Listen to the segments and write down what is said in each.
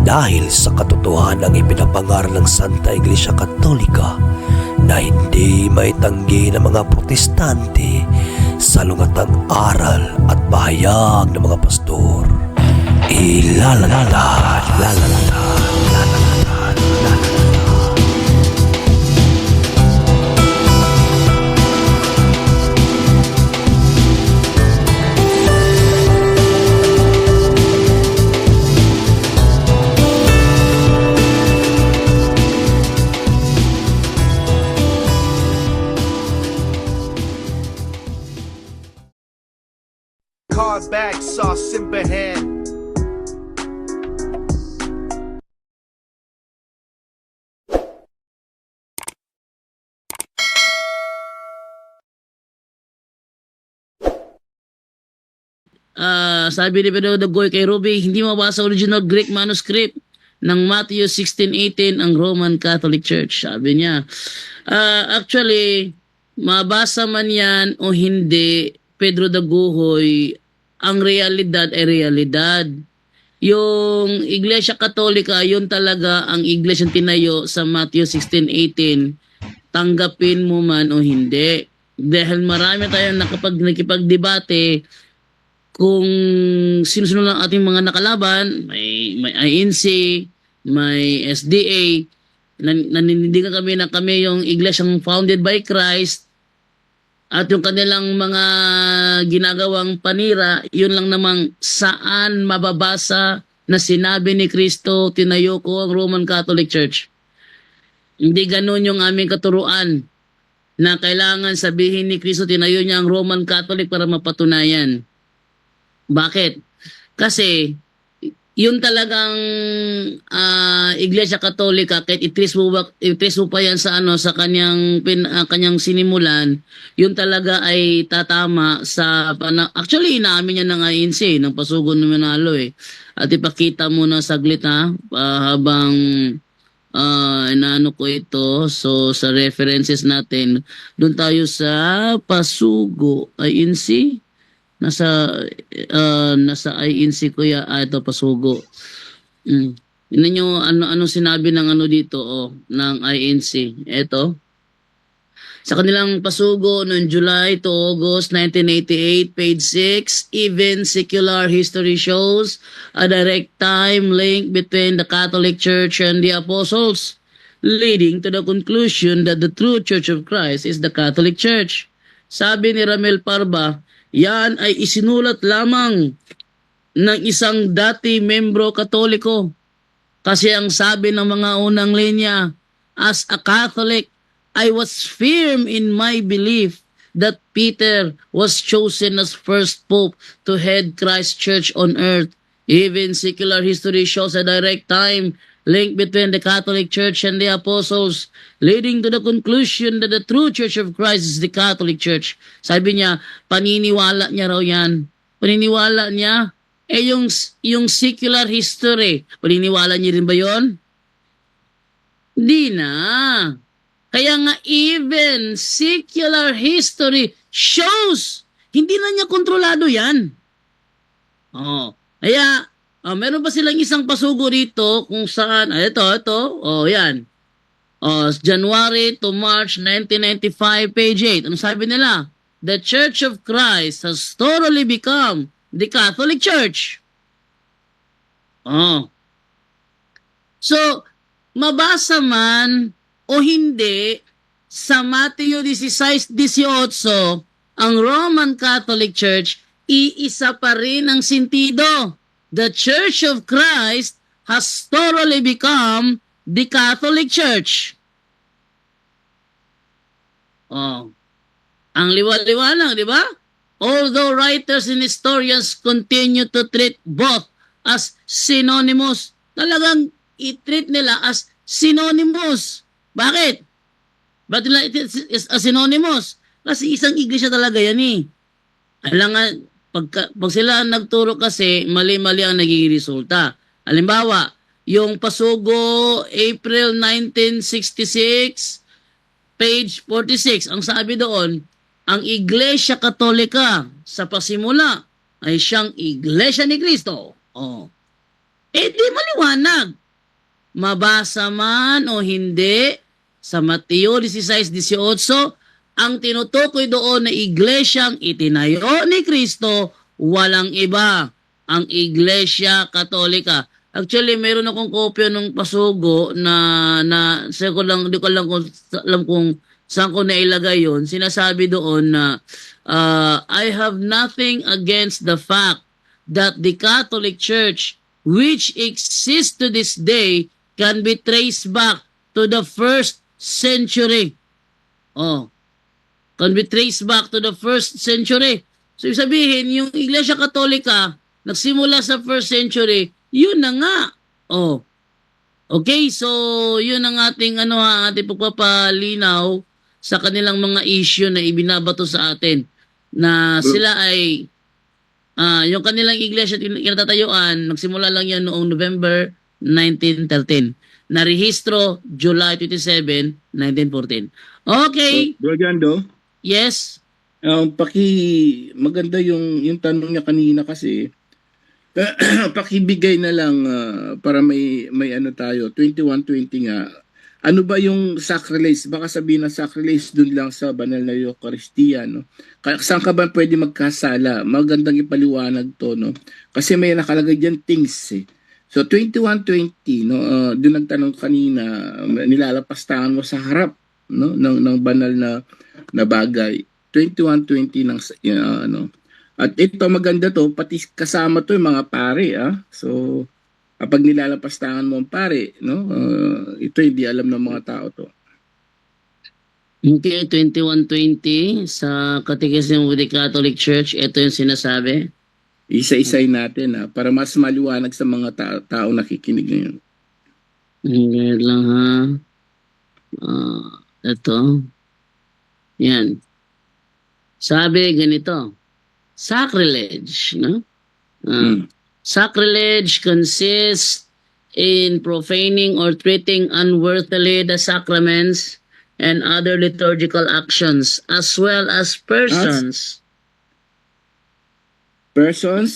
Dahil sa katotohanang ipinapangaral ng Santa Iglesia Katolika na hindi maitanggi ng mga protestante sa lungatang aral at pahayag ng mga pastor. Ilalatad, lalatad, lalatad, lalatad. Card back, sauce in hand. Sabi ni Pedro Dagoy kay Ruby, hindi mabasa original Greek manuscript ng Matthew 16:18 ang Roman Catholic Church. Sabi niya, actually, mabasa man yan o hindi, Pedro Dagoy, ang realidad ay realidad. Yung Iglesia Katolika, yun talaga ang Iglesia tinayo sa Matthew 16:18. Tanggapin mo man o hindi. Dahil marami tayong nakipagdebate kung sino-sino lang ating mga nakalaban, may INC, may SDA, naninindigan kami na kami yung iglesyang founded by Christ, at yung kanilang mga ginagawang panira, yun lang namang saan mababasa na sinabi ni Kristo, tinayo ko ang Roman Catholic Church. Hindi ganun yung aming katuruan na kailangan sabihin ni Kristo, tinayo niya ang Roman Catholic para mapatunayan. Bakit? Kasi yun talagang Iglesia Katolika, kahit i-trace mo pa yan sa sa kanyang sinimulan, yun talaga ay tatama sa actually inaamin niya ng INC ng Pasugo ng Manalo At ipakita mo na saglit habang inaano ko ito. So sa references natin, doon tayo sa Pasugo INC. Nasa INC ko ito Pasugo. Tingnan nyo ano sinabi ng dito ng INC. Ito. Sa kanilang Pasugo noong July to August 1988, page 6, even secular history shows a direct time link between the Catholic Church and the Apostles, leading to the conclusion that the true Church of Christ is the Catholic Church. Sabi ni Ramel Parba, yan ay isinulat lamang ng isang dati membro Katoliko. Kasi ang sabi ng mga unang linya, as a Catholic, I was firm in my belief that Peter was chosen as first pope to head Christ's church on earth. Even secular history shows a direct time link between the Catholic Church and the Apostles, leading to the conclusion that the true Church of Christ is the Catholic Church. Sabi niya, paniniwala niya raw yan. Paniniwala niya. Yung secular history, paniniwala niya rin ba yon? Di na. Kaya nga even secular history shows, hindi na niya kontrolado yan. Kaya, meron pa silang isang pasugo rito kung saan, ito, yan. January to March 1995, page 8. Ano sabi nila? The Church of Christ has totally become the Catholic Church. So, mabasa man o hindi, sa Mateo 16:18, ang Roman Catholic Church, iisa pa rin ang sintido. The Church of Christ has thoroughly become the Catholic Church. Ang liwanag, di ba? Although writers and historians continue to treat both as synonymous, talagang i-treat nila as synonymous. Bakit? Ba't nila as synonymous? Kasi isang iglesia talaga yan Alangan, pag sila nagturo kasi, mali-mali ang nagiging resulta. Halimbawa, yung Pasugo, April 1966, page 46, ang sabi doon, ang Iglesia Katolika sa pasimula ay siyang Iglesia ni Cristo. Eh di maliwanag. Mabasa man o hindi, sa Mateo 16:18, ang tinutukoy doon na iglesyang itinayo ni Kristo, walang iba, ang Iglesia Katolika. Actually, meron akong kopya ng pasugo na sa ko lang, di ko lang kung, alam kung saan ko nailagay yon. Sinasabi doon na I have nothing against the fact that the Catholic Church, which exists to this day, can be traced back to the first century. Oh, can be traced back to the first century. So, ibig sabihin, yung Iglesia Katolika, nagsimula sa first century, yun na nga. Oh, okay, so yun ang ating ating pagpapalinaw sa kanilang mga issue na ibinabato sa atin na sila ay yung kanilang iglesia kinatatayuan, nagsimula lang yan noong November 1913. Narehistro July 27, 1914. Okay, Bro Jando, yes. maganda yung tanong niya kanina kasi pakibigay na lang para may ano tayo 2120 nga. Ano ba yung sacrilege? Baka sabihin na sacrilege dun lang sa banal na Eucharistia, no? Saan ka ba pwede magkasala? Magandang ipaliwanag to, no? Kasi may nakalagay diyan things eh. So 2120, no, doon nagtanong kanina, nilalapastangan mo sa harap, no, ng banal na bagay. 2120 ng ano. At ito maganda to, pati kasama to yung mga pare, So kapag nilalapastangan mo ang pare, no, ito hindi alam ng mga tao to. Okay, 2120 sa Catechism of the Catholic Church, ito yung sinasabi. Isa-isay natin para mas maliwanag sa mga tao nakikinig ngayon. Okay lang ha. Ito. Yan. Sabi ganito. Sacrilege, no? Sacrilege consists in profaning or treating unworthily the sacraments and other liturgical actions, as well as persons,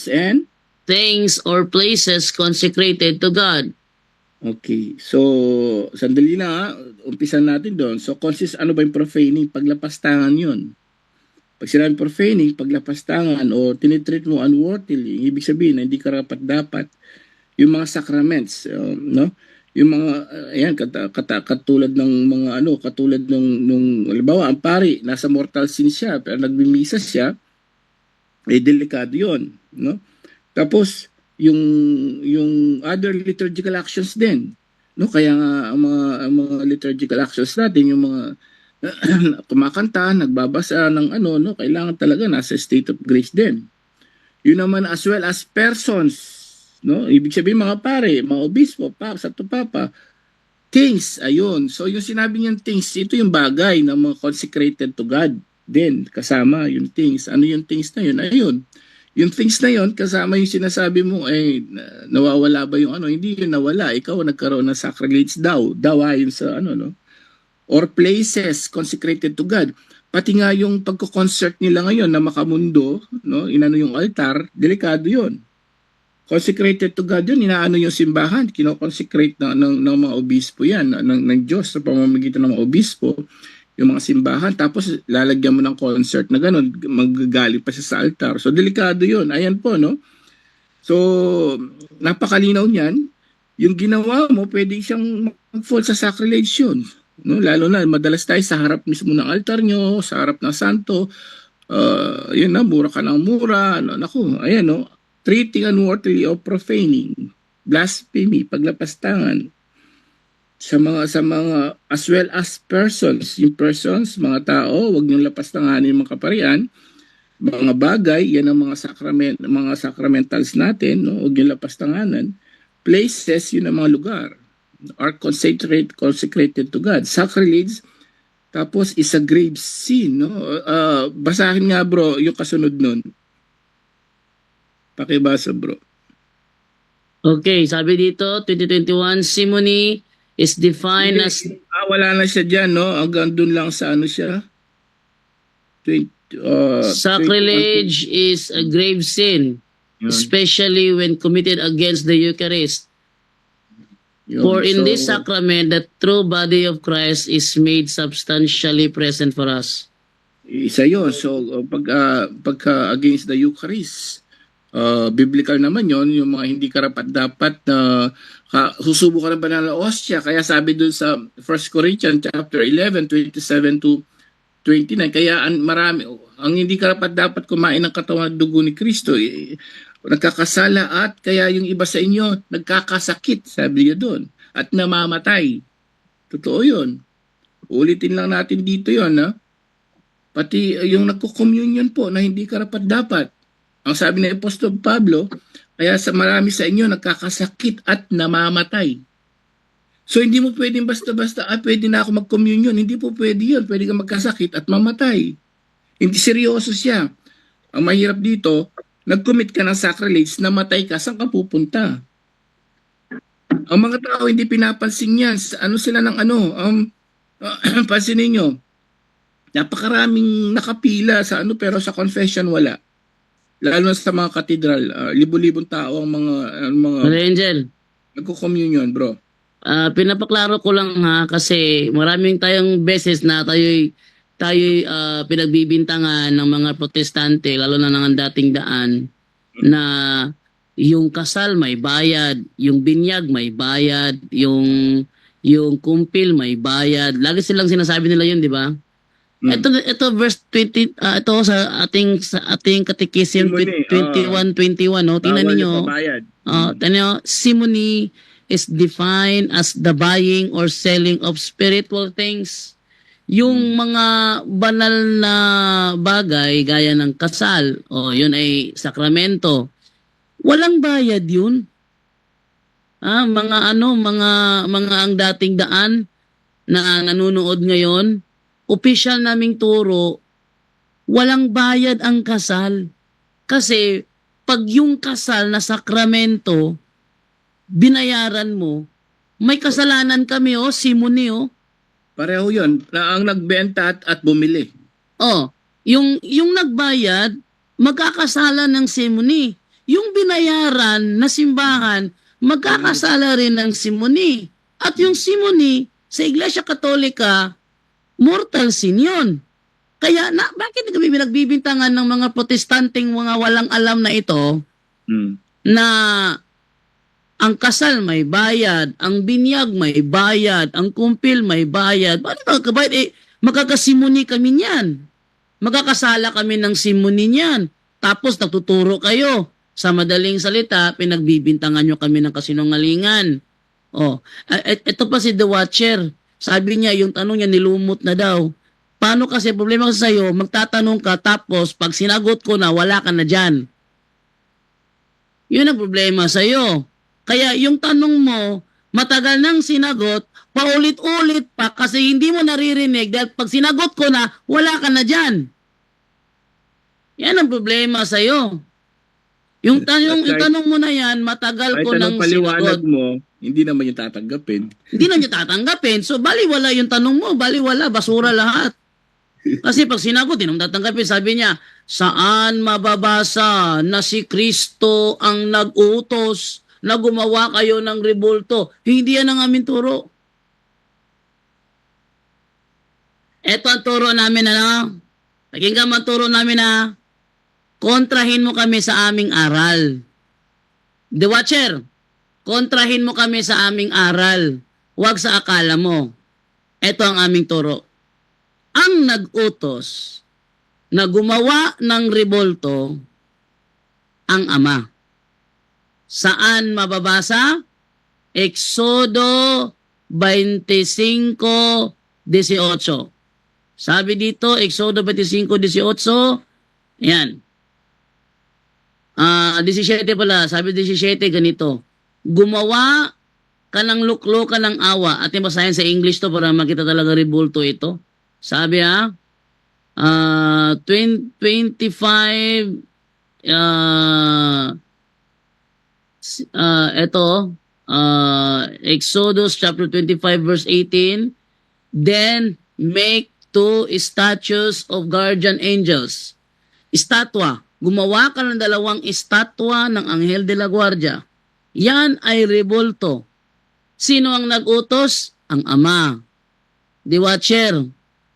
and things or places consecrated to God. Okay. So, sandali na, umpisan natin doon. So, ano ba yung profaning? Paglapastangan yun. Pag sinabing profaning, paglapastangan o tinitreat mo unworthily, ibig sabihin na hindi karapat-dapat yung mga sacraments, no? Yung mga ayan katulad ng mga katulad nung halimbawa ang pari nasa mortal sin siya pero nagbimisa siya, delikado 'yon, no? Tapos yung other liturgical actions din, no? Kaya nga ang mga liturgical actions natin, yung mga kumakanta, nagbabasa ng no, kailangan talaga nasa state of grace din. Yun naman as well as persons, no? Ibig sabihin mga pare, mga obispo, santo papa, things, ayun. So yung sinabi niyang things, ito yung bagay na mga consecrated to God din, kasama yung things. Ano yung things na yun? Ayun. Yung things na yun, kasama yung sinasabi mo, nawawala ba yung Hindi yun nawala. Ikaw nagkaroon ng sacrilege daw. Yun sa no? Or places consecrated to God. Pati nga yung pagko-concert nila ngayon na Makamundo, no, inano yung altar, delikado yun. Consecrated to God yun, inaano yung simbahan, kino-consecrate ng mga obispo yan, ng Diyos sa pamamagitan ng mga obispo, yung mga simbahan, tapos lalagyan mo ng concert na gano'n, magagali pa siya sa altar. So, delikado yun. Ayan po, no? So, napakalinaw niyan, yung ginawa mo, pwede siyang mag-fall sa sacrilege yun. No, lalo na madalas tayo sa harap mismo ng altar nyo, sa harap ng santo, yun na, mura ka ng mura, naku, ayan no, treating unworthily or profaning, blasphemy, paglapastangan, sa mga as well as persons, yung persons, mga tao, wag niyong lapastanganin mga kaparian, mga bagay, yan ang mga sacramentals natin, no, wag niyong lapastanganan, places, yun ang mga lugar, are consecrated to God. Sacrilege, tapos is a grave sin, no? Basahin nga bro, yung kasunod nun. Pakibasa bro. Okay, sabi dito, 2021, simony is defined as... wala na siya dyan, no? Hanggang dun lang sa siya? Sacrilege is a grave sin. Yun. especially when committed against the Eucharist. Yun. For in So, this sacrament, the true body of Christ is made substantially present for us. isa yun. So, pagka against the Eucharist, biblical naman yon, yung mga hindi karapat-dapat na susubo ka ng banal na ostia. Kaya sabi dun sa 1 Corinthians chapter 11, 27 to 29, kaya marami, ang hindi karapat-dapat kumain ng katawan at dugo ni Kristo, nagkakasala at kaya yung iba sa inyo nagkakasakit, sabi niya doon, at namamatay. Totoo yun. Ulitin lang natin dito yun, ha? Pati yung nagko-communion po na hindi karapat-dapat. Ang sabi ni Apostol Pablo, kaya sa marami sa inyo nagkakasakit at namamatay. So hindi mo pwedeng basta-basta, pwede na ako mag-communion. Hindi po pwede yun. Pwede ka magkasakit at mamatay. Hindi seryoso siya. Ang mahirap dito, nag-commit ka ng sacrilege, namatay ka, saan ka pupunta? Ang mga tao hindi pinapansin yan. Ano sila ng pansinin nyo, napakaraming nakapila sa pero sa confession wala. Lalo na sa mga katedral, libo-libong tao ang mga Brother Angel, nagko-communion, bro. pinapaklaro ko lang ha, kasi maraming tayong beses na tayo'y pinagbibintangan ng mga protestante, lalo na ng dating daan, na yung kasal may bayad, yung binyag may bayad, yung kumpil may bayad. Lagi silang sinasabi nila yun, di ba? Ito verse 20, ito sa ating Catechism 21:21, no? Tingnan niyo. Simony is defined as the buying or selling of spiritual things. Yung mga banal na bagay gaya ng kasal, yun ay sakramento. Walang bayad yun. Mga ang dating daan na nanonood ngayon, opisyal naming turo, walang bayad ang kasal. Kasi pag yung kasal na sakramento, binayaran mo, may kasalanan kami, simony, Pareho yun, na ang nagbenta at bumili. Yung nagbayad, magkakasala ng simony. Yung binayaran na simbahan, magkakasala rin ng simony. At yung simony, sa Iglesia Katolika, mortal sin yun. Kaya bakit kami nagbibintangan ng mga protestanteng mga walang alam na ito na ang kasal may bayad, ang binyag may bayad, ang kumpil may bayad. Bakit magkabayad? Magkakasimuni kami niyan. Magkakasala kami ng simuni niyan. Tapos nagtuturo kayo. Sa madaling salita, pinagbibintangan nyo kami ng kasinungalingan. Ito pa si The Watcher. Sabi niya, yung tanong niya nilumot na daw. Paano kasi problema kasi sa'yo, magtatanong ka tapos pag sinagot ko na, wala ka na dyan. Yun ang problema sa'yo. Kaya yung tanong mo, matagal nang sinagot, paulit-ulit pa kasi hindi mo naririnig dahil pag sinagot ko na, wala ka na dyan. Yan ang problema sa'yo. Yung tanong mo na yan, matagal ko nang paliwanag sinagot. mo, hindi naman yung tatanggapin. Hindi na niya tatanggapin. So, baliwala yung tanong mo. Baliwala, basura lahat. Kasi pag sinagot, hindi naman tatanggapin. Sabi niya, saan mababasa na si Kristo ang nag-utos na gumawa kayo ng rebulto? Hindi yan ang aming turo. Ito ang turo namin, Pakinggan mo ang turo namin, kontrahin mo kami sa aming aral. The Watcher, kontrahin mo kami sa aming aral. Huwag sa akala mo. Ito ang aming turo. Ang nag-utos na gumawa ng rebulto, ang Ama. Saan mababasa? Exodo 25:18. Sabi dito, Exodo 25:18, yan. 17 pala, sabi 17 ganito. Gumawa ka ng luklukan ng awa. Ating basahin sa English to para makita talaga rebulto ito. Sabi 25 Exodus chapter 25 verse 18. Then make 2 statues of guardian angels. Estatwa. gumawa ka ng 2 estatwa ng Anghel de la Guardia. Yan ay rebulto. Sino ang nag-utos? Ang Ama. Di Watcher,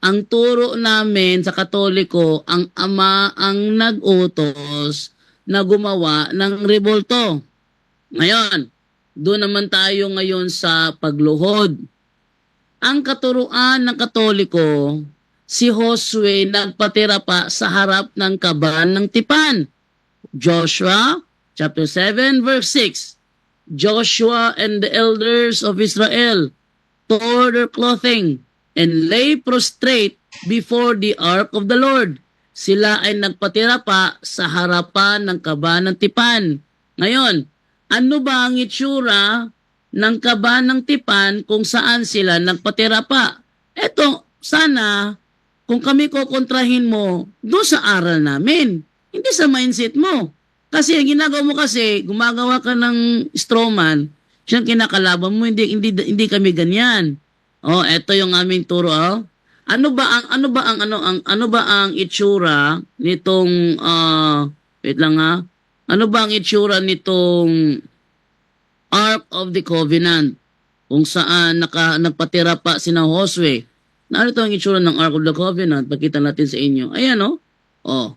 ang turo namin sa Katoliko, ang Ama ang nag-utos na gumawa ng rebulto. Ngayon, doon naman tayo ngayon sa pagluhod. Ang katuruan ng Katoliko, si Josue nagpatira pa sa harap ng kaban ng tipan. Joshua chapter 7 verse 6. Joshua and the elders of Israel tore their clothing and lay prostrate before the ark of the Lord. Sila ay nagpatira pa sa harapan ng kaban ng tipan. Ngayon, ano ba ang itsura ng kaban ng tipan kung saan sila nagpatira pa? Eto, sana kung kami kukontrahin mo doon sa aral namin, hindi sa mindset mo. Kasi ang ginagawa mo kasi, gumagawa ka ng strawman, siyang kinakalaban mo, hindi kami ganyan. Oh, eto yung aming turo, oh. Ano ba ang itsura nitong wait lang ha. Ano ba ang itsura nitong Ark of the Covenant kung saan nagpatira pa sina Josue? Narito ang itsura ng Ark of the Covenant. Pakita natin sa inyo. Ayan o. Oh.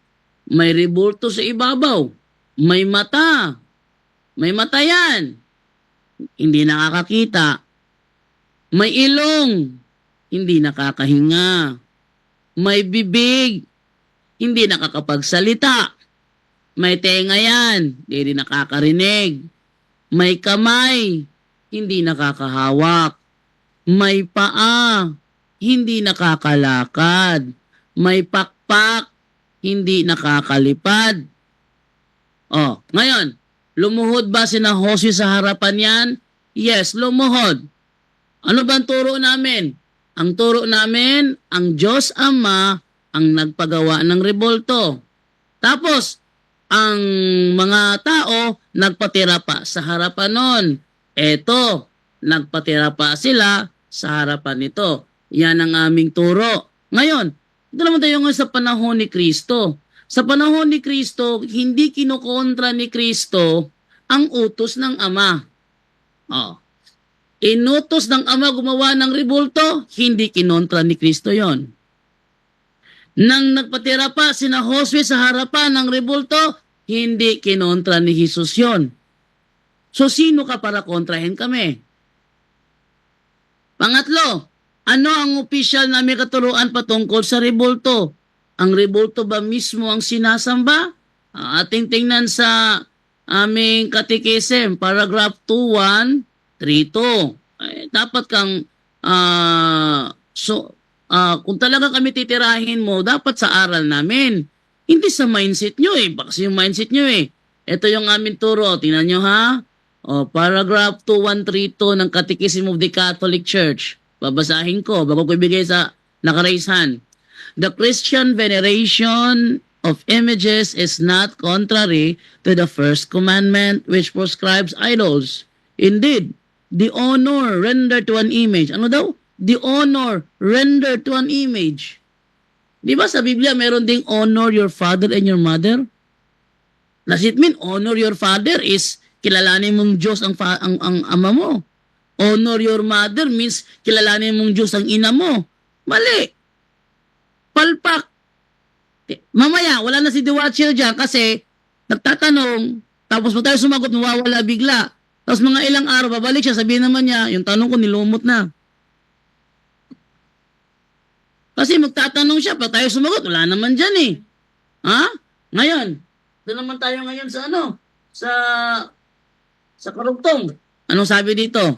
May rebulto sa ibabaw. May mata. May mata yan. Hindi nakakakita. May ilong. Hindi nakakahinga. May bibig. Hindi nakakapagsalita. May tenga yan. Hindi nakakarinig. May kamay. Hindi nakakahawak. May paa. Hindi nakakalakad. May pakpak. Hindi nakakalipad. Oh, ngayon, lumuhod ba sina Josue sa harapan yan? Yes, lumuhod. Ano ba ang turo namin? Ang turo namin, ang Diyos Ama ang nagpagawa ng rebulto. Tapos, ang mga tao nagpatira pa sa harapan nun. Eto, nagpatira pa sila sa harapan nito. Yan ang aming turo. Ngayon, ito naman tayo ngayon sa panahon ni Kristo. Sa panahon ni Kristo, hindi kinukontra ni Kristo ang utos ng Ama. Oh. Inutos ng Ama gumawa ng rebulto, hindi kinontra ni Kristo yon. Nang nagpatira pa sina Josue sa harapan ng rebulto, hindi kinontra ni Jesus yon. So sino ka para kontrahin kami? Pangatlo, ano ang opisyal na may katuruan patungkol sa rebulto? Ang rebulto ba mismo ang sinasamba? Ating tingnan sa aming katekism, paragraph 2132. Dapat kang kung talaga kami titirahin mo, dapat sa aral namin. Hindi sa mindset nyo eh. Baka yung mindset nyo eh. Ito yung aming turo. Tingnan nyo ha. Paragraph 2132 ng Catechism of the Catholic Church. Babasahin ko bago ko ibigay sa naka-raise hand. The Christian veneration of images is not contrary to the first commandment which prescribes idols. Indeed, the honor rendered to an image. Ano daw? The honor rendered to an image. Di ba sa Biblia meron ding honor your father and your mother? Does it mean honor your father is kilalanin mong Diyos ang ama mo? Honor your mother means kilalanin mong Diyos ang ina mo. Mali. Palpak. Mamaya, wala na si The Watcher dyan kasi nagtatanong, tapos mo tayo sumagot, mawawala bigla. Tapos mga ilang araw, babalik siya, sabihin naman niya, yung tanong ko nilumot na. Kasi magtatanong siya, pag tayo sumagot, wala naman dyan eh. Ha? Ngayon, doon naman tayo ngayon sa ano? Sa karugtong. Anong sabi dito?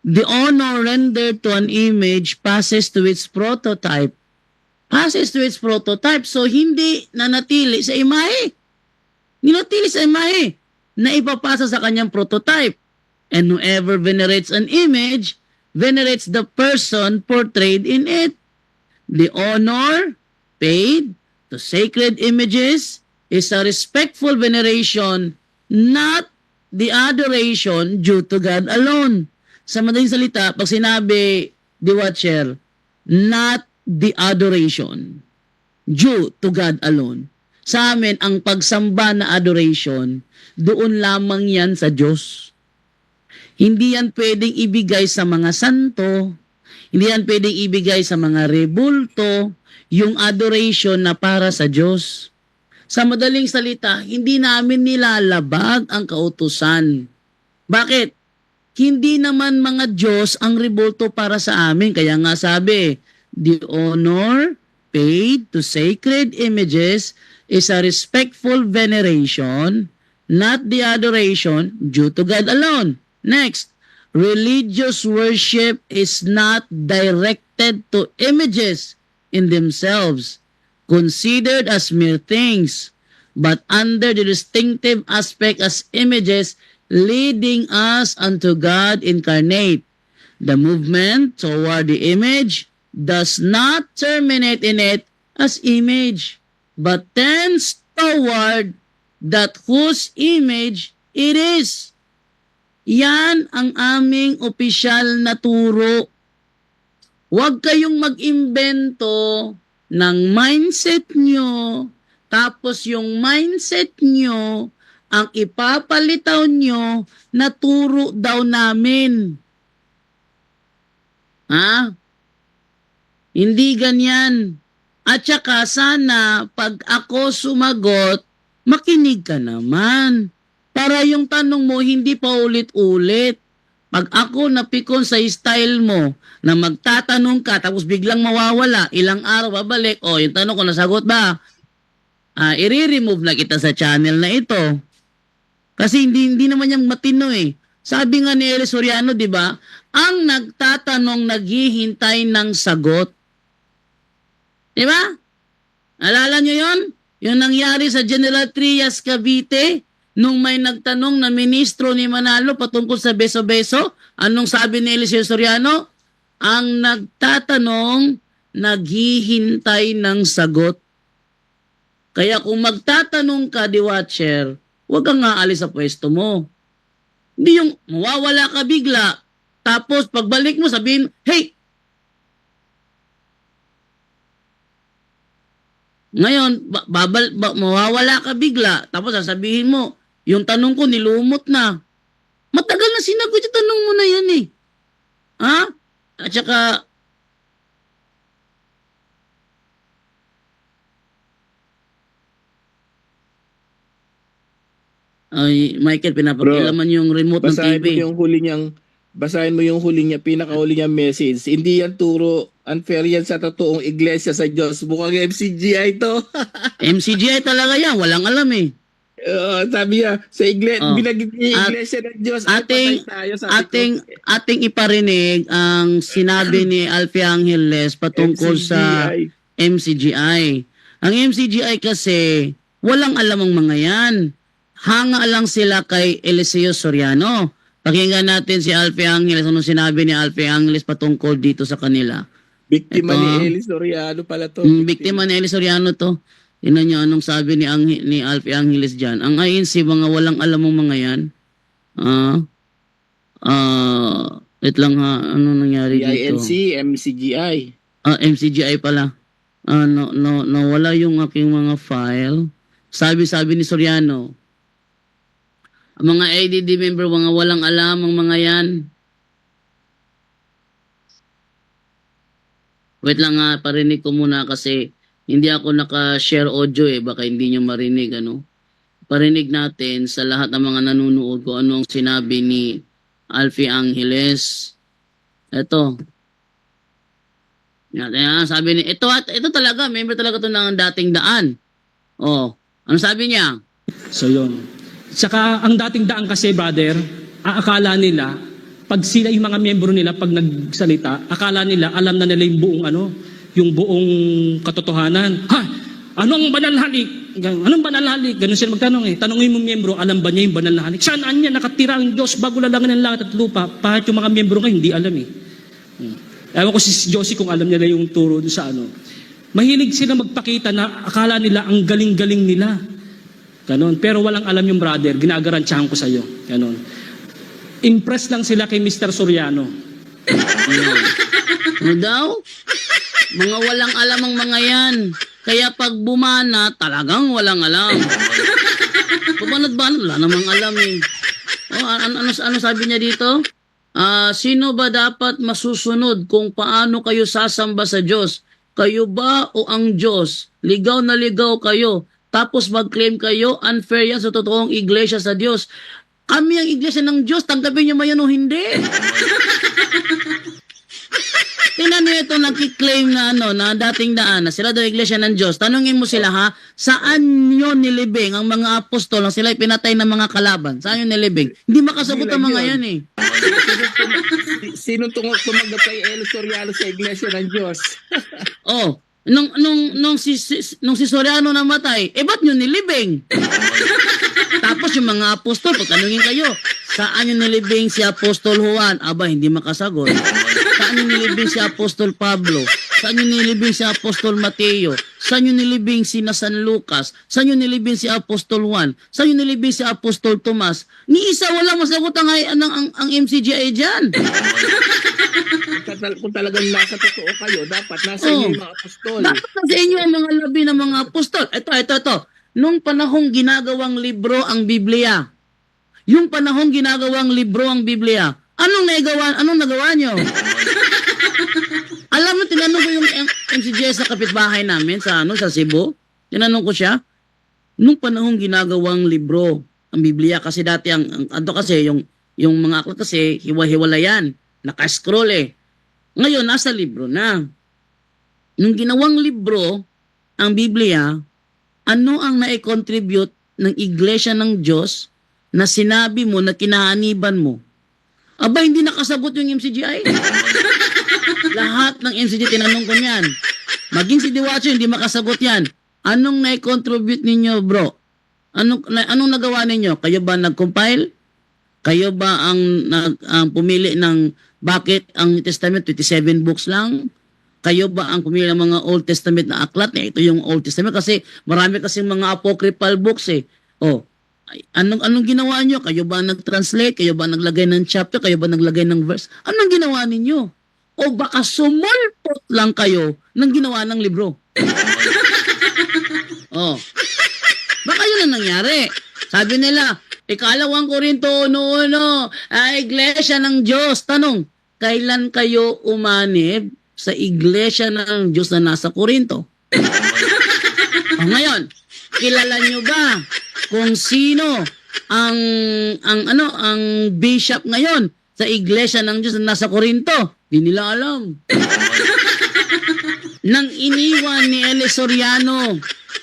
The honor rendered to an image passes to its prototype. Passes to its prototype. So, hindi nanatili sa imahe. Ninatili sa imahe na ipapasa sa kanyang prototype. And whoever venerates an image, venerates the person portrayed in it. The honor paid to sacred images is a respectful veneration, not the adoration due to God alone. Sa madaling salita, pag sinabi, The Watcher, not the adoration. due to God alone. Sa amin, ang pagsamba na adoration, doon lamang yan sa Diyos. Hindi yan pwedeng ibigay sa mga santo, hindi yan pwedeng ibigay sa mga rebulto, yung adoration na para sa Diyos. Sa madaling salita, hindi namin nilalabag ang kautusan. Bakit? Hindi naman mga Diyos ang rebulto para sa amin. Kaya nga sabi, the honor paid to sacred images is a respectful veneration, not the adoration due to God alone. Next, religious worship is not directed to images in themselves, considered as mere things, but under the distinctive aspect as images leading us unto God incarnate. The movement toward the image does not terminate in it as image, but tends toward that whose image it is. Yan ang aming opisyal na turo. Huwag kayong mag-imbento ng mindset nyo, tapos yung mindset nyo, ang ipapalitaw nyo na turo daw namin. Ha? Hindi ganyan. At saka sana, pag ako sumagot, makinig ka naman. Para yung tanong mo, hindi pa ulit-ulit. Pag ako napikon sa style mo, na magtatanong ka, tapos biglang mawawala, ilang araw babalik, yung tanong ko, nasagot ba? I-remove na kita sa channel na ito. Kasi hindi naman yung matino eh. Sabi nga ni Eli Soriano, di ba? Ang nagtatanong, naghihintay ng sagot. Di ba? Alala nyo yon? Yung nangyari sa General Trias, Cavite, nung may nagtanong na ministro ni Manalo patungkol sa beso-beso, anong sabi ni Eli Soriano? Ang nagtatanong, naghihintay ng sagot. Kaya kung magtatanong ka, di watcher, huwag kang aalis sa pwesto mo. Hindi yung mawawala ka bigla, tapos pagbalik mo sabihin, hey! Ngayon, mawawala ka bigla, tapos sasabihin mo, yung tanong ko nilumot na. Matagal na sinagot yung tanong mo na yan eh. Ha? At saka, ay, Michael, pinapakilaman yung remote ng TV. Basahin mo yung huli niya, pinakahuli niya message. Hindi yan turo, unfair yan sa totoong iglesia sa Diyos. Mukhang MCGI to. MCGI talaga yan, walang alam eh. Sabi niya, sa iglesia ng Diyos, ating iparinig ang sinabi ni Alfie Angeles patungkol sa MCGI. Ang MCGI kasi, walang alam ang mga yan. Hanga lang sila kay Eliseo Soriano. Pakinggan natin si Alfie Angeles. Anong sinabi ni Alfie Angeles patungkol dito sa kanila? Biktima ni Eli Soriano pala to. Biktima ni Eli Soriano to. Tingnan nyo anong sabi ni Alfie Angeles dyan. Ang INC, mga walang alam mong mga yan. Wait lang ha. Ano nangyari dito? INC, MCGI. MCGI pala. Nawala yung aking mga file. Sabi ni Soriano, ang mga ADD member, mga walang alam ang mga yan. Wait lang nga, parinig ko muna kasi hindi ako naka-share audio eh. Baka hindi nyo marinig, ano. Parinig natin sa lahat ng mga nanonood ko anong sinabi ni Alfie Angeles. Ito. Sabi ni, ito talaga, member talaga ito ng dating daan. Ano sabi niya? So yun. Saka ang dating daan kasi, brother, aakala nila, pag sila yung mga miyembro nila, pag nagsalita, akala nila, alam na nila yung buong katotohanan. Ano ang banal na halik? Anong banal na halik? Ganun sila magtanong eh. Tanongin mo miyembro, alam ba niya yung banal na halik? Saan niya nakatira ang Diyos bago lalangin ng langit at lupa? Kahit yung mga miyembro nga, hindi alam eh. Ewan ko si Josie kung alam nila yung turo sa ano. Mahilig sila magpakita na akala nila ang galing-galing nila. Ganon. Pero walang alam yung brother, ginagarantiyahan ko sa iyo. Ganon. Impress lang sila kay Mr. Soriano. Ano daw? Mga walang alam ang mga yan. Kaya pag bumana, talagang walang alam. Bumanat-banat, wala namang alam eh. Ano sabi niya dito? Sino ba dapat masusunod kung paano kayo sasamba sa Diyos? Kayo ba o ang Diyos? Ligaw na ligaw kayo. Tapos mag-claim kayo, unfair yan sa totoong iglesia sa Diyos. Kami ang iglesia ng Diyos, tanggapin niyo ba yan o hindi? Tingnan niyo ito, nagkiklaim na na dating daan, na sila daw iglesia ng Diyos. Tanungin mo sila ha, saan yun nilibing ang mga apostol na sila pinatay ng mga kalaban? Saan yun nilibing? Hindi makasagot ang mga yan eh. Sino tumanggap kay Elo Soriano sa Iglesia ng Diyos? Oh, nung si Soriano namatay, ba't nyo nilibing? Tapos yung mga apostol, pagtanungin kayo, saan yung nilibing si Apostol Juan? Aba, hindi makasagot. Saan yung nilibing si Apostol Pablo? Saan yung nilibing si Apostol Mateo? Saan yung nilibing si San Lucas? Saan yung nilibing si Apostol Juan? Saan yung nilibing si Apostol Tomas? Ni isa walang masagot ang MCGI dyan. Kung talagang nasa totoo kayo, dapat nasa inyo yung mga apostol. Dapat nasa inyo ang mga labi ng mga apostol. Ito. Nung panahong ginagawang libro ang Biblia, yung panahong ginagawang libro ang Biblia, anong nagawa nyo? Alam mo, tinanong ko yung MCGS sa kapitbahay namin sa Cebu. Tinanong ko siya, nung panahong ginagawang libro ang Biblia, kasi dati yung mga aklat kasi hiwa-hiwala yan, naka-scroll eh. Ngayon, nasa libro na. Nung ginawang libro ang Biblia, ano ang nai-contribute ng Iglesia ng Diyos na sinabi mo na kinaaniban mo? Aba, hindi nakasagot yung MCGI. Lahat ng MCGI, tinanong ko niyan. Maging si Diwacho, hindi makasagot yan. Anong nai-contribute ninyo, bro? Anong nagawa ninyo? Kayo ba nag-compile? Kayo ba ang pumili ng bakit ang Testament 27 books lang? Kayo ba ang pumili ng mga Old Testament na aklat? Ito yung Old Testament kasi marami kasing mga apocryphal books eh. Oh, anong ginawa nyo? Kayo ba nag-translate? Kayo ba naglagay ng chapter? Kayo ba naglagay ng verse? Anong ginawa ninyo? O baka sumulpot lang kayo ng ginawa ng libro? Oh, baka yun ang nangyari. Sabi nila, Ikalawang Korinto 1:1, Iglesia ng Diyos. Tanong, kailan kayo umanib sa Iglesia ng Diyos na nasa Korinto? Ngayon, kilala nyo ba kung sino ang bishop ngayon sa Iglesia ng Diyos na nasa Korinto? Di nila alam. Nang iniwan ni L. Soriano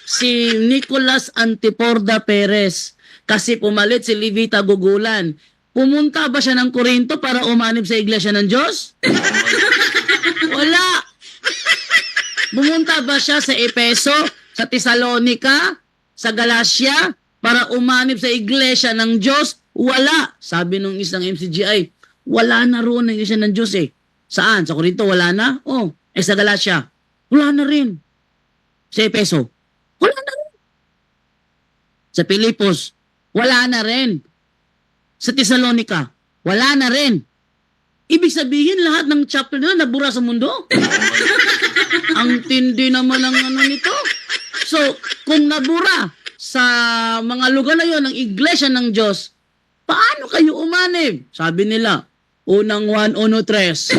si Nicolas Antiporda Perez kasi pumalit si Levita Gugulan, pumunta ba siya ng Korinto para umanib sa Iglesia ng Diyos? Wala. Bumunta ba siya sa Epeso, sa Tesalonica, sa Galacia, para umanib sa Iglesia ng Diyos? Wala. Sabi nung isang MCGI, wala na roon ang Iglesia ng Diyos eh. Saan? Sa Korinto, wala na? Oh, sa Galacia, wala na rin. Sa Epeso, wala na rin. Sa Pilipos, wala na rin. Sa Tesalonica, wala na rin. Ibig sabihin, lahat ng chapter nila nabura sa mundo. Ang tindi naman ang nito. So, kung nabura sa mga lugar na yon ng Iglesia ng Diyos, paano kayo umanib? Sabi nila, unang 1:3.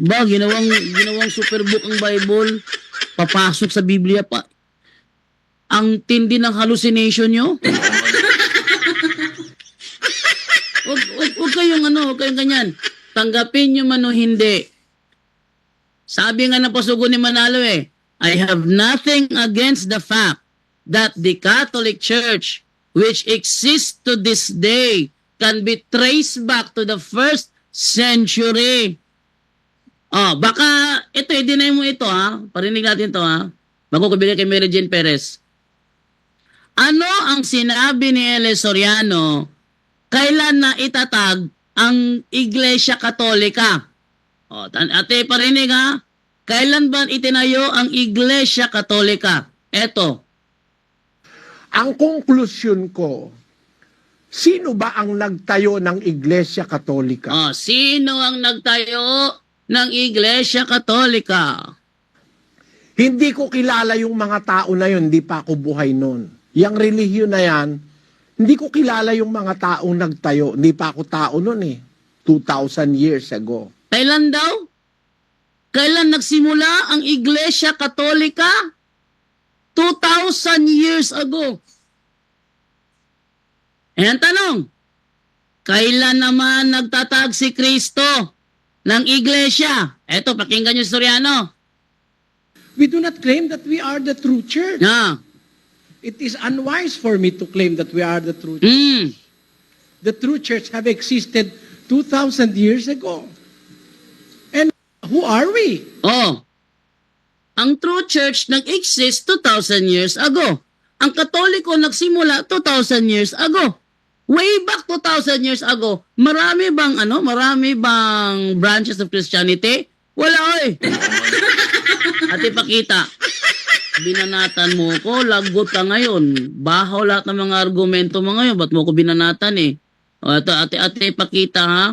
Ba, ginawang superbook ang Bible, papasok sa Biblia pa. Ang tindi ng hallucination nyo. Huwag kayong ganyan. Tanggapin nyo man o hindi. Sabi nga ng pasugo ni Manalo I have nothing against the fact that the Catholic Church, which exists to this day, can be traced back to the 1st century. Baka ito, i-deny mo ito Parinig natin ito bago ko bigay kay Mary Jane Perez. Ano ang sinabi ni L. Soriano kailan na itatag ang Iglesia Katolika? Ate, parinig Kailan ba itinayo ang Iglesia Katolika? Eto. Ang konklusyon ko, sino ba ang nagtayo ng Iglesia Katolika? Sino ang nagtayo ng Iglesia Katolika? Hindi ko kilala yung mga tao na yun, hindi pa ako buhay noon. Yang relihiyon na yan, hindi ko kilala yung mga taong nagtayo. Hindi pa ako tao noon eh. 2,000 years ago. Kailan daw? Kailan nagsimula ang Iglesia Katolika? 2,000 years ago. Ayan tanong, kailan naman nagtatag si Kristo ng Iglesia? Eto, pakinggan nyo, Soriano. We do not claim that we are the true church. Ah, It is unwise for me to claim that we are the true church. mm, The true church have existed 2,000 years ago. And who are we? oh. Ang true church nag-exist 2,000 years ago. Ang Katoliko nagsimula 2,000 years ago. Way back 2,000 years ago, marami bang branches of Christianity? Wala oy. At ipakita, binanatan mo ko, lagot ka ngayon. Bahaw lahat ng mga argumento mo ngayon, ba't mo ko binanatan eh? O, ate ipakita ha.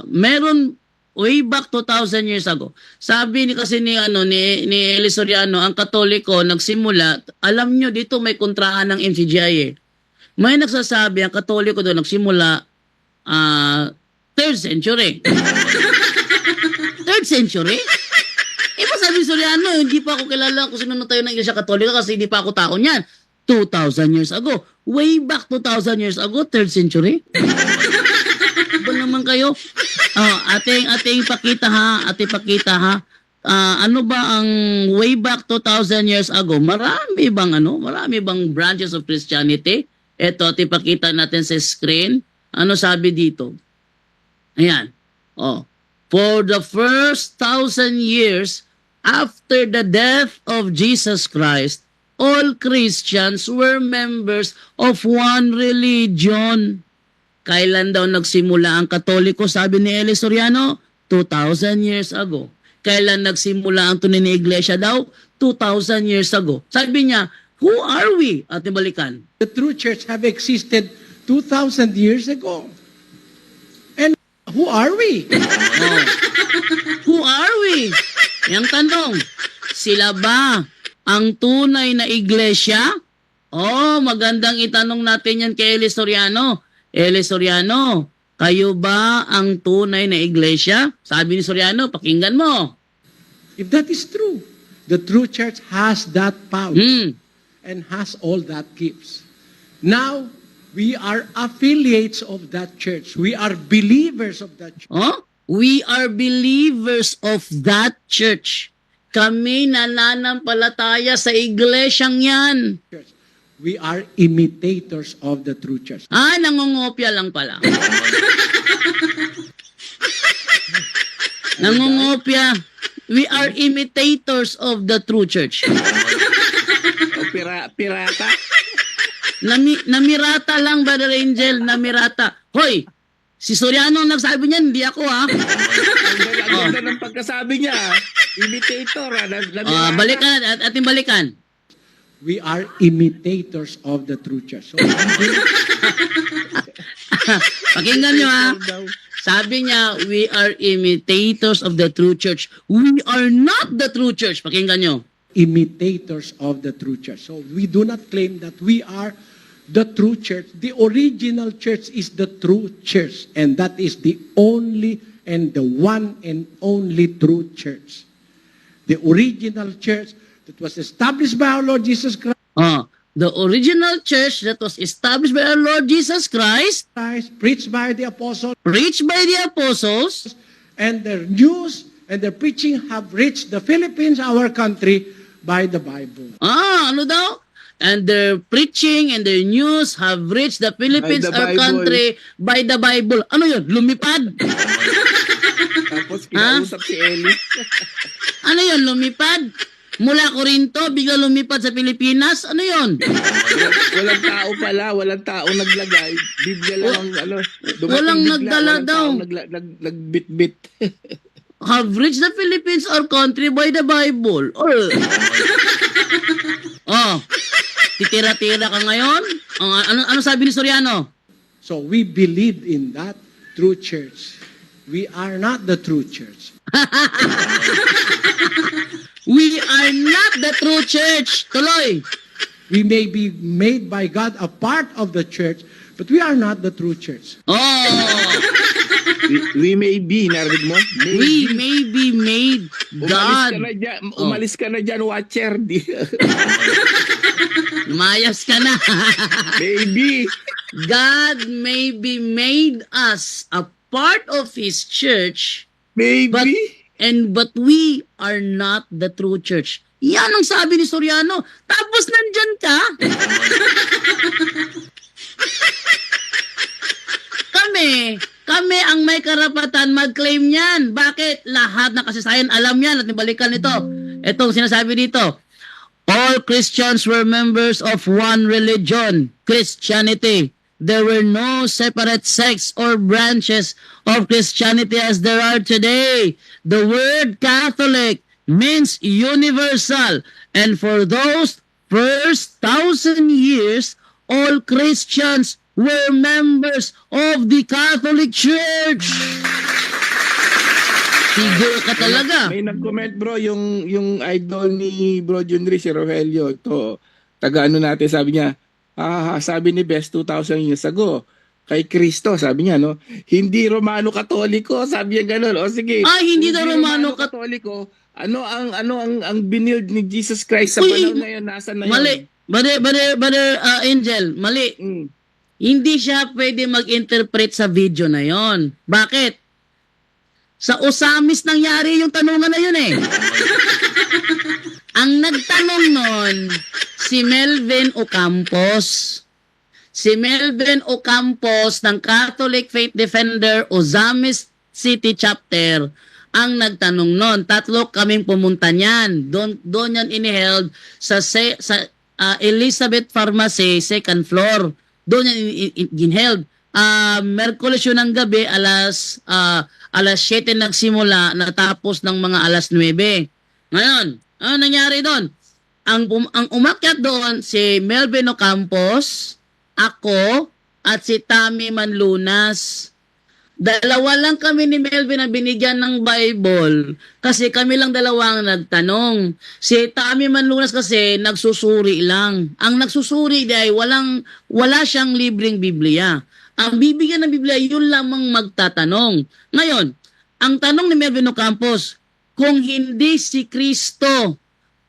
Meron way back 2,000 years ago. Sabi ni Eli Soriano, ang Katoliko nagsimula, alam nyo dito may kontrahan ng MCGI eh. May nagsasabi, ang Katoliko doon nagsimula 3rd century. 3rd century? Iba sabi ni Soriano, hindi pa ako kilala kung sino natayo ng Iglesia Katolika kasi hindi pa ako tao niyan. 2,000 years ago. Way back 2,000 years ago, 3rd century? Ba naman kayo? Ating pakita ha. Ano ba ang way back 2,000 years ago? Marami bang branches of Christianity? Ito, ating pakita natin sa screen. Ano sabi dito? Ayan. For the first 1,000 years after the death of Jesus Christ, all Christians were members of one religion. Kailan daw nagsimula ang Katoliko? Sabi ni Eli Soriano, 2,000 years ago. Kailan nagsimula ang tunay na iglesia daw? 2,000 years ago. Sabi niya, who are we? At balikan. The true church have existed 2,000 years ago. And who are we? Who are we? Yang tanong, sila ba ang tunay na iglesia? Magandang itanong natin yan kay Eli Soriano. Eli Soriano, kayo ba ang tunay na iglesia? Sabi ni Soriano, pakinggan mo. If that is true, the true church has that power and has all that gifts. Now, we are affiliates of that church. We are believers of that church. We are believers of that church. Kami nananampalataya sa iglesyang yan. We are imitators of the true church. Nangungopia lang pala. Nangungopia. We are imitators of the true church. Pirata. Namirata lang, Brother Angel. Namirata. Hoy! Si Soriano ang nagsabi niyan, hindi ako ha. Ang ganda ng pagkasabi niya. Imitator. Balikan at ating balikan. We are imitators of the true church. So, Pakinggan nyo ha. Sabi niya, we are imitators of the true church. We are not the true church. Pakinggan nyo. imitators of the true church. So we do not claim that we are the true church. The original church is the true church, and that is the only and the one and only true church. The original church that was established by our Lord Jesus Christ, The original church that was established by our Lord Jesus Christ, preached by the apostles, preached by the apostles, and their news and their preaching have reached the Philippines, our country, by the Bible. ano daw? And their preaching and their news have reached the Philippines, By the our Bible. country, by the Bible. Ano yun? Lumipad? Tapos kinausap si Eli. Ano yun? Lumipad? Mula Corinto, bigla lumipad sa Pilipinas? Ano yun? Walang tao pala, walang tao naglagay. Biblia lang ang dumating Walang bigla, nagdala walang daw. taong nagbit-bit. Have reached the Philippines, our country, by the Bible. Titira-tira ka ngayon? Ano sabi ni Soriano? So we believe in that true church. We are not the true church. We are not the true church. Tuloy. We may be made by God a part of the church, but we are not the true church. Oh, We may be, narinig mo? we may be made God. Umalis ka na dyan, watcher. Lumayas ka na. Maybe. God may be made us a part of His church, Maybe. but we are not the true church. Yan ang sabi ni Soriano. Tapos nandyan ka. Kami ang may karapatan mag-claim yan. Bakit? Lahat ng kasaysayan alam yan at nibalikan nito. Itong sinasabi dito. All Christians were members of one religion, Christianity. There were no separate sects or branches of Christianity as there are today. The word Catholic means universal, and for those first 1,000 years, all Christians were members of the Catholic Church. Figure ka talaga. May nag-comment bro, yung idol ni Bro Junri, si Rogelio, to taga-ano natin, sabi niya, sabi ni Best 2,000 years ago, kay Kristo, sabi niya, no? Hindi Romano-Katoliko, sabi niya ganun. O sige. Hindi daw Romano-Katoliko. Ano ang binild ni Jesus Christ sa panahon ngayon? Nasaan na yun? Mali. Brother Angel, mali. Mm. Hindi siya pwede mag-interpret sa video na yon. Bakit? Sa Osamis nangyari yung tanungan na yun eh. Ang nagtanong nun, si Melvin Ocampos. Si Melvin Ocampos ng Catholic Faith Defender Osamis City Chapter ang nagtanong nun. 3 kaming pumunta niyan. Doon yan iniheld sa Elizabeth Pharmacy, 2nd floor. Doon yan iniheld. Merkules yun ng gabi, alas 7 nagsimula, natapos ng mga alas 9. Ngayon, ano nangyari doon? Ang umakyat doon, si Melvin Ocampos, ako, at si Tammy Manlunas. Dalawa lang kami ni Melvin na binigyan ng Bible kasi kami lang dalawang nagtanong. Si Tammy Manlunas kasi nagsusuri lang. Ang nagsusuri ay wala siyang libreng Biblia. Ang bibigyan ng Biblia, yun lamang magtatanong. Ngayon, ang tanong ni Melvin Ocampos, kung hindi si Kristo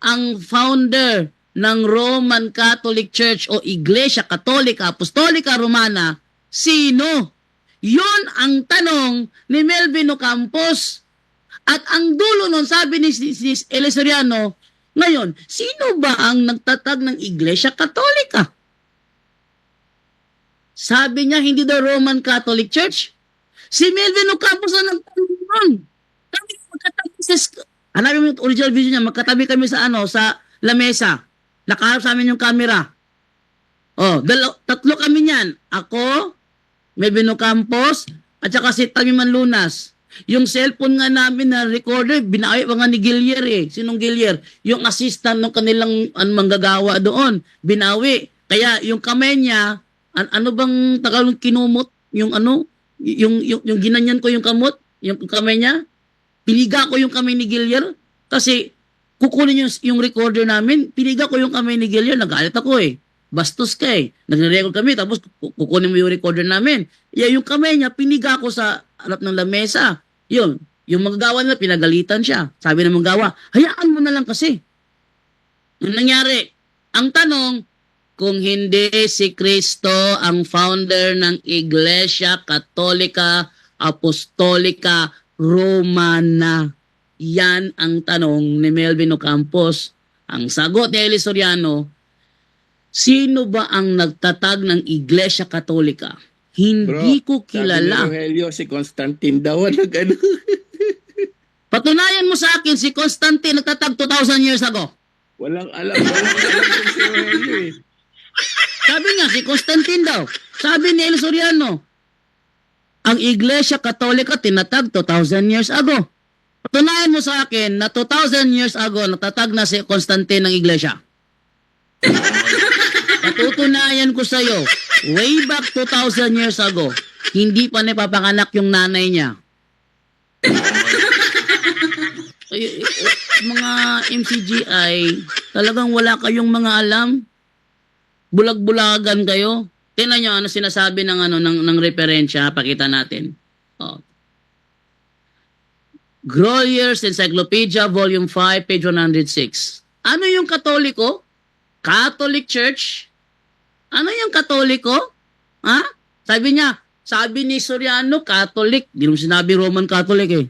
ang founder ng Roman Catholic Church o Iglesia Katolika Apostolika Romana, sino? Yun ang tanong ni Melvin Ocampos. At ang dulo nun, sabi ni Eli Soriano, ngayon, sino ba ang nagtatag ng Iglesia Katolika? Sabi niya, hindi daw Roman Catholic Church. Si Melvin Ocampos na nagtanong nun. Kami magkatabi sa... Hanapin mo yung original video niya, magkatabi kami sa sa lamesa. Nakaharap sa amin yung camera. Oh, 3 kami niyan. Ako, Melvin Ocampos, at saka si Tammy Manlunas. Yung cellphone nga namin na recorder, binawi pa nga ni Gillier eh. Sinong Gillier? Yung assistant ng kanilang manggagawa doon. Binawi. Kaya yung kamay niya, ano bang Tagalog kinumot? Yung yung ginanyan ko yung kamot, yung kamay niya. Piniga ko yung kamay ni Gillier kasi kukunin yung recorder namin. Piniga ko yung kamay ni Gillier, nagalit ako eh. Bastos ka eh. Nagre-record kami tapos kukunin mo yung recorder namin. Yung kamay niya, piniga ko sa harap ng lamesa. Yun. Yung magagawa nila, pinagalitan siya. Sabi ng magagawa, hayaan mo na lang kasi. Yung nangyari, ang tanong, kung hindi si Kristo ang founder ng Iglesia Katolika Apostolika Romana. Yan ang tanong ni Melvin Ocampos. Ang sagot ni Eli Soriano, sino ba ang nagtatag ng Iglesia Katolika? Hindi ko kilala. Sabi ni Rogelio, si Constantine daw nag-ano. Patunayan mo sa akin si Constantine nagtatag 2,000 years ago. Walang alam si Rogelio eh. Sabi nga, si Constantine daw. Sabi ni El Soriano, ang Iglesia Katolika tinatag 2,000 years ago. Patunayan mo sa akin na 2,000 years ago natatag na si Constantine ng Iglesia. Patutunayan ko sa iyo, way back 2,000 years ago, hindi pa napapanganak yung nanay niya. mga MCGI, talagang wala kayong mga alam. Bulag-bulagan kayo. Tingnan nyo ano sinasabi ng referensya, pakita natin. Oh. Grolier's Encyclopedia, Volume 5, page 106. Ano yung Katoliko? Catholic Church? Ano yung Katoliko? Ha? Sabi ni Soriano, Catholic. Di mo sinabi Roman Catholic eh.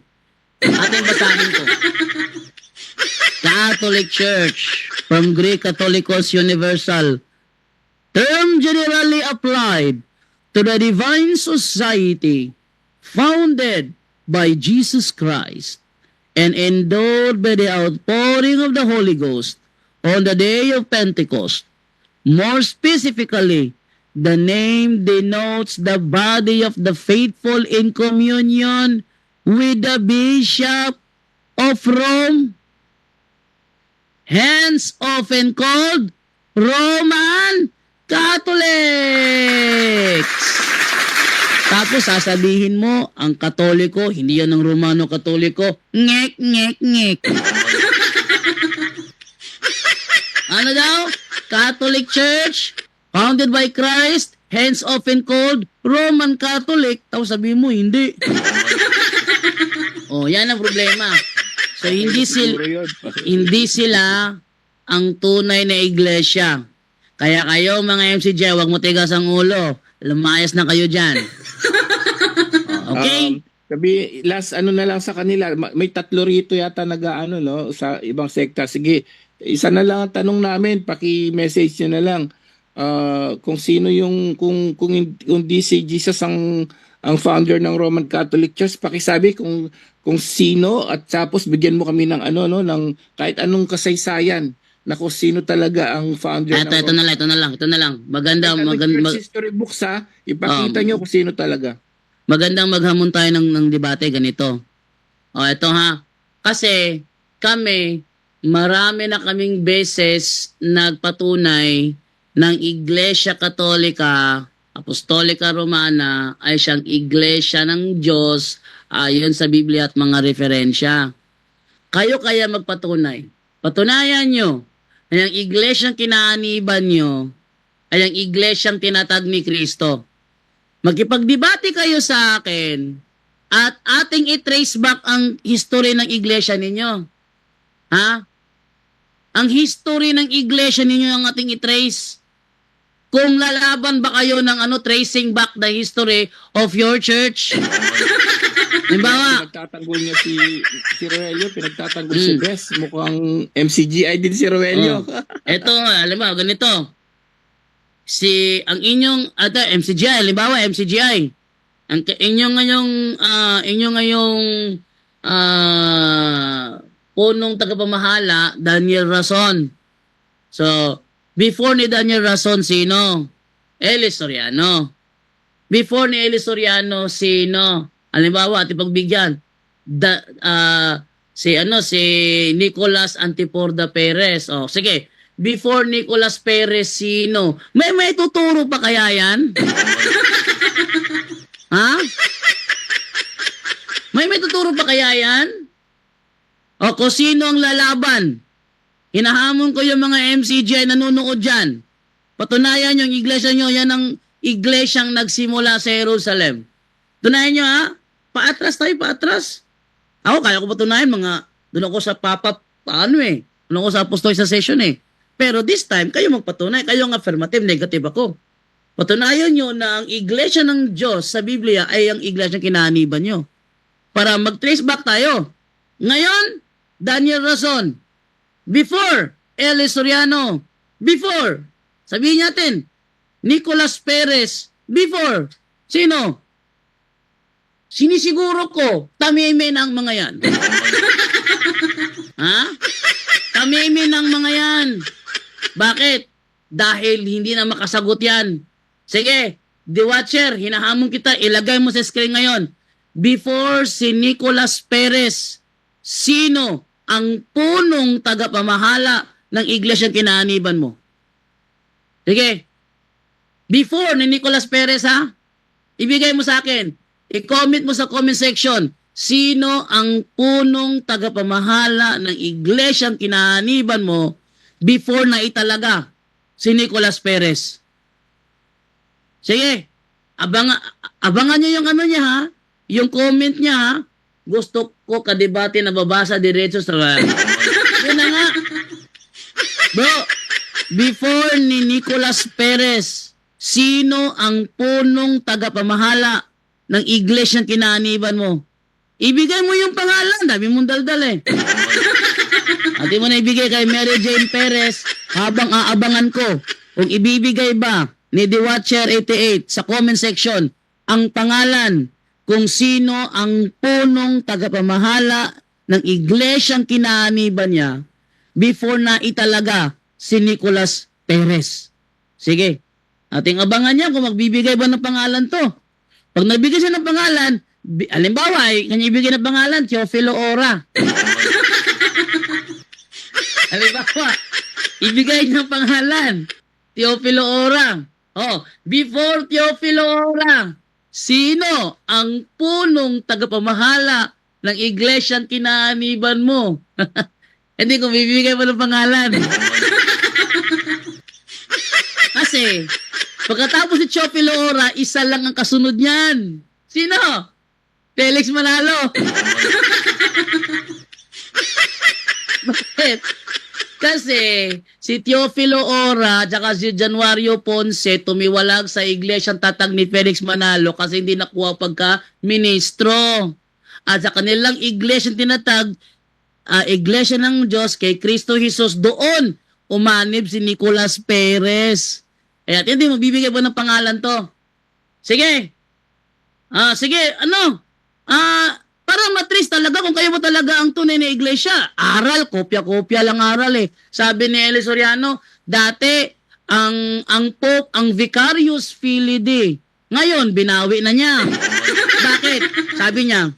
Ating basahin ko. Catholic Church, from Greek Catholicos Universal. Term generally applied to the divine society founded by Jesus Christ and endowed by the outpouring of the Holy Ghost on the day of Pentecost. More specifically, the name denotes the body of the faithful in communion with the Bishop of Rome, hence often called Roman Catholics. Tapos sasabihin mo, ang Katoliko, hindi yan ang Romano Katoliko. Ngek, ngek, ngek. Ano daw? Catholic Church, founded by Christ, hence often called Roman Catholic. Tapos sabihin mo, hindi. Oh, yan ang problema. So, hindi sila ang tunay na iglesia. Kaya kayo, mga MCJ, huwag mo tigas ang ulo. Lumayas na kayo dyan. Okay? Sabi, last ano na lang sa kanila, may 3 rito yata nag-ano, no, sa ibang sekta. Sige, isa na lang ang tanong namin, paki-message nyo na lang. Kung sino yung, kung hindi si Jesus ang founder ng Roman Catholic Church, pakisabi kung sino, at tapos bigyan mo kami ng ano, no, ng kahit anong kasaysayan na kung sino talaga ang founder ng Ito na lang. Maganda, history books, ha, ipakita nyo kung sino talaga. magandang maghamon tayo ng debate ganito. O, ito ha. Kasi kami, marami na kaming beses nagpatunay ng Iglesia Katolika, Apostolika Romana ay siyang iglesia ng Diyos ayon sa Biblia at mga referensya. Kayo kaya magpatunay. Patunayan nyo na yung iglesyang kinaaniban nyo ay ang iglesyang tinatag ni Kristo. Magkipagdebate kayo sa akin at ating i-trace back ang history ng iglesia ninyo. Ha? Ang history ng iglesia ninyo ang ating i-trace. Kung lalaban ba kayo ng tracing back the history of your church? Halimbawa, Pinagtatanggol niya si Roelio, pinagtatanggol si Bes, mukhang MCGI din si Roelio. Ito, halimbawa, ganito. Ang inyong, MCGI, halimbawa, MCGI. Ang inyong ngayong punong tagapamahala, Daniel Rason. So, before ni Daniel Rason, sino? Eli Soriano. Before ni Eli Soriano, sino? Halimbawa, at ipagbigyan, si Nicolas Antiporda Perez. O, sige. Before Nicolas Perez, sino? May tuturo pa kaya yan? Ha? May tuturo pa kaya yan? O, kung sino ang lalaban? Hinahamon ko yung mga MCJ na nanonood dyan. Patunayan yung iglesia nyo, yan ang iglesyang nagsimula sa Jerusalem. Tunayan nyo, ha? Paatras tayo, paatras. Ako, kaya ko patunayan, doon ako sa doon ako sa apostolic sa session eh. Pero this time, kayo magpatunay, kayo ang affirmative, negative ako. Patunayan nyo na ang iglesia ng Diyos sa Biblia ay ang iglesia kinaniban nyo. Para mag-trace back tayo. Ngayon, Daniel Rason. Before, Eli Soriano. Before, sabihin natin, Nicolas Perez. Before, sino? Sinisiguro ko, tamimin ang mga yan. Ha? Tamimin ang mga yan. Bakit? Dahil hindi na makasagot yan. Sige, The Watcher, hinahamon kita, ilagay mo sa screen ngayon. Before si Nicolas Perez, sino ang punong tagapamahala ng iglesyang kinaaniban mo? Sige. Before ni Nicolas Perez, ha? Ibigay mo sa akin. I-comment mo sa comment section. sino ang punong tagapamahala ng iglesyang kinahaniban mo before na italaga si Nicolas Perez? Sige, abangan nyo yung ano niya ha, yung comment niya ha. Gusto ko kadebate na babasa diretso sa... Yun na nga. Bro, before ni Nicolas Perez, sino ang punong tagapamahala ng iglesyang kinahaniban mo? Ibigay mo yung pangalan, dami mong daldal eh. Ati mo na ibigay kay Mary Jane Perez habang aabangan ko kung ibibigay ba ni The Watcher 88 sa comment section ang pangalan kung sino ang punong tagapamahala ng iglesyang kinahaniban niya before na italaga si Nicolas Perez. Sige, ating abangan niya kung magbibigay ba ng pangalan to. Pag nagbigay siya ng pangalan, halimbawa, kanya ibigay ng pangalan, Teofilo Ora. Halimbawa, ibigay ng pangalan, Teofilo Ora. Oh, before Teofilo Ora, sino ang punong tagapamahala ng iglesyang kinahaniban mo? Hindi ko bibigay mo ng pangalan. Kasi, pagkatapos si Teofilo Ora, isa lang ang kasunod niyan. Sino? Felix Manalo. Bakit? Kasi si Teofilo Ora at si Januario Ponce tumiwalag sa iglesyang tatag ni Felix Manalo kasi hindi nakuha pagka-ministro. At sa kanilang iglesyang tinatag, iglesia ng Diyos kay Kristo Jesus, doon umanib si Nicolas Perez. Kaya hindi magbibigay ba ng pangalan to? Sige. Sige, ano? Para matris talaga kung kayo mo talaga ang tunay na iglesia. Aral, kopya-kopya lang aral eh. Sabi ni Eli Soriano, dati ang Pope, ang Vicarius Filii. Ngayon, binawi na niya. Bakit? Sabi niya,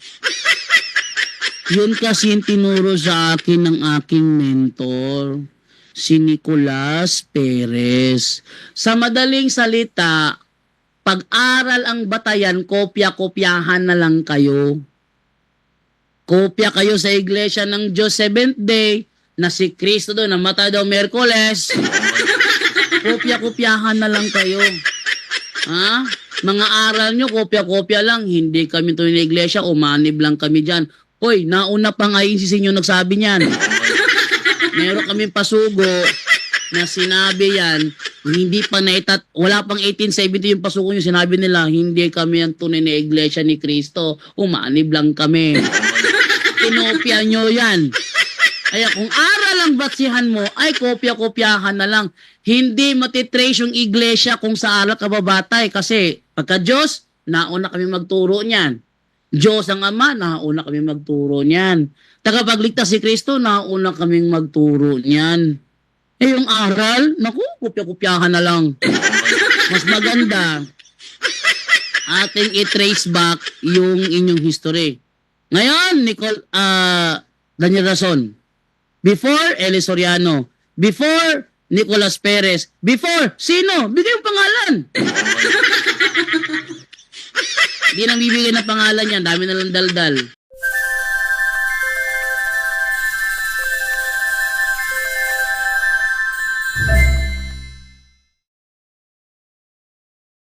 yun kasi yung tinuro sa akin ng aking mentor, si Nicolas Perez. Sa madaling salita, pag-aral ang batayan, kopya-kopyahan na lang kayo. Kopya kayo sa iglesia ng Diyos Seventh Day na si Kristo doon, namatay daw Miyerkules. Kopya-kopyahan na lang kayo. Ha? Mga aral nyo, kopya-kopya lang. Hindi kami ito na iglesia, umanib lang kami dyan. Hoy, nauna pa nga yung sisinyo nagsabi niyan. Meron kaming pasugo na sinabi yan, hindi pa wala pang 1870 yung pasuko nyo, sinabi nila, hindi kami ang tunay na iglesia ni Kristo, umanib lang kami. Kinopya nyo yan. Kaya kung aral ang batsihan mo, ay kopya-kopyahan na lang. Hindi matitrace yung iglesia kung sa aral ka babatay, kasi pagka Diyos, nauna kami magturo niyan. Diyos ang Ama, nauna kami magturo niyan. Tagapagligtas si Kristo, nauna kaming magturo niyan. Eh yung aral, naku, kopya-kopyahan na lang. Mas maganda, ating i-trace back yung inyong history. Ngayon, Daniel Rason, before Eli Soriano, before Nicolas Perez, before, sino? Bigay yung pangalan. Hindi nang bibigay ng pangalan yan, dami na lang daldal.